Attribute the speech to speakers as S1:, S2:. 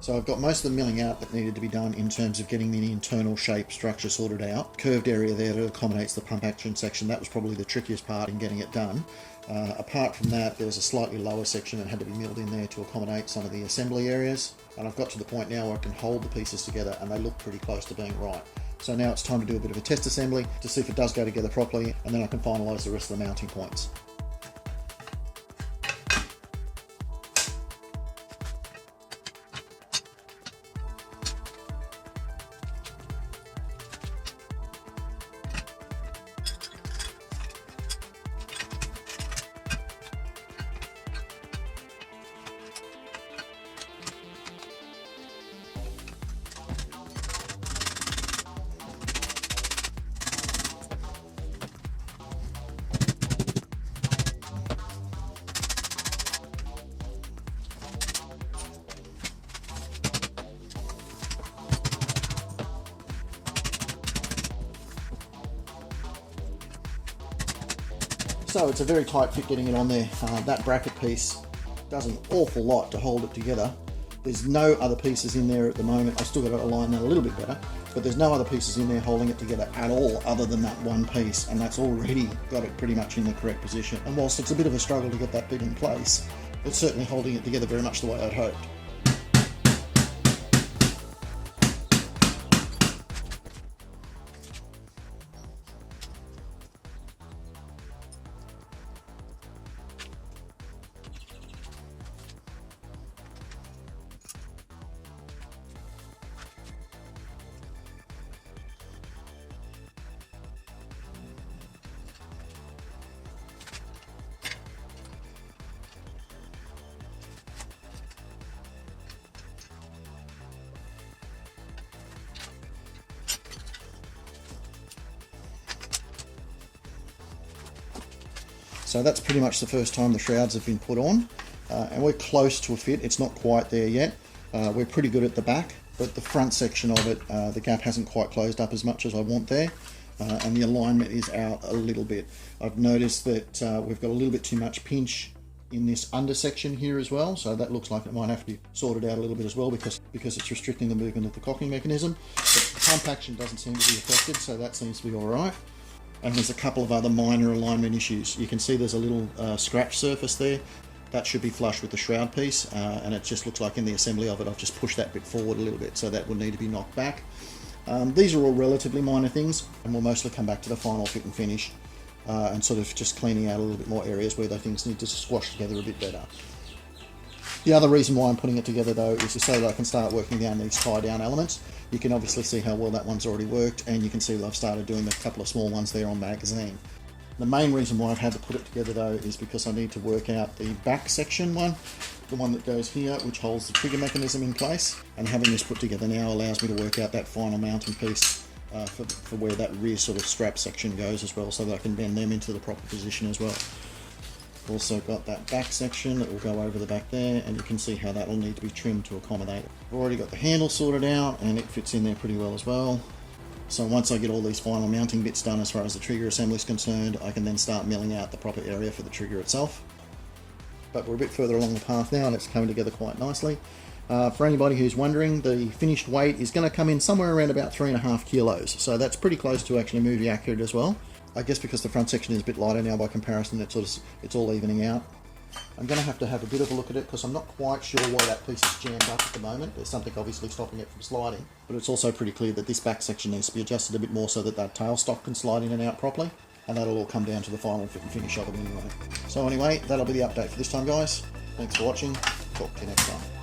S1: So I've got most of the milling out that needed to be done in terms of getting the internal shape structure sorted out. Curved area there that accommodates the pump action section, that was probably the trickiest part in getting it done. Apart from that, there was a slightly lower section that had to be milled in there to accommodate some of the assembly areas. And I've got to the point now where I can hold the pieces together and they look pretty close to being right. So now it's time to do a bit of a test assembly to see if it does go together properly, and then I can finalise the rest of the mounting points. So it's a very tight fit getting it on there. That bracket piece does an awful lot to hold it together. There's no other pieces in there at the moment. I've still got to align that a little bit better, but there's no other pieces in there holding it together at all other than that one piece, and that's already got it pretty much in the correct position. And whilst it's a bit of a struggle to get that bit in place, it's certainly holding it together very much the way I'd hoped. So that's pretty much the first time the shrouds have been put on, and we're close to a fit. It's not quite there yet. We're pretty good at the back, but the front section of it, the gap hasn't quite closed up as much as I want there, and the alignment is out a little bit. I've noticed that we've got a little bit too much pinch in this under section here as well, so that looks like it might have to be sorted out a little bit as well because it's restricting the movement of the cocking mechanism. But the pump action doesn't seem to be affected, so that seems to be all right. And there's a couple of other minor alignment issues. You can see there's a little scratch surface there. That should be flush with the shroud piece, and it just looks like in the assembly of it I've just pushed that bit forward a little bit, so that will need to be knocked back. These are all relatively minor things, and we'll mostly come back to the final fit and finish and sort of just cleaning out a little bit more areas where the things need to squash together a bit better. The other reason why I'm putting it together though is so that I can start working down these tie down elements. You can obviously see how well that one's already worked, and you can see that I've started doing a couple of small ones there on magazine. The main reason why I've had to put it together though is because I need to work out the back section one, the one that goes here, which holds the trigger mechanism in place, and having this put together now allows me to work out that final mounting piece for where that rear sort of strap section goes as well, so that I can bend them into the proper position as well. Also got that back section that will go over the back there, and you can see how that will need to be trimmed to accommodate it. I've already got the handle sorted out and it fits in there pretty well as well. So once I get all these final mounting bits done as far as the trigger assembly is concerned, I can then start milling out the proper area for the trigger itself. But we're a bit further along the path now and it's coming together quite nicely. For anybody who's wondering, the finished weight is going to come in somewhere around about 3.5 kilos, so that's pretty close to actually movie accurate as well. I guess because the front section is a bit lighter now by comparison, it's all evening out. I'm going to have a bit of a look at it because I'm not quite sure why that piece is jammed up at the moment. There's something obviously stopping it from sliding, but it's also pretty clear that this back section needs to be adjusted a bit more so that tailstock can slide in and out properly, and that'll all come down to the final fit and finish of it anyway. So anyway, that'll be the update for this time, guys. Thanks for watching. Talk to you next time.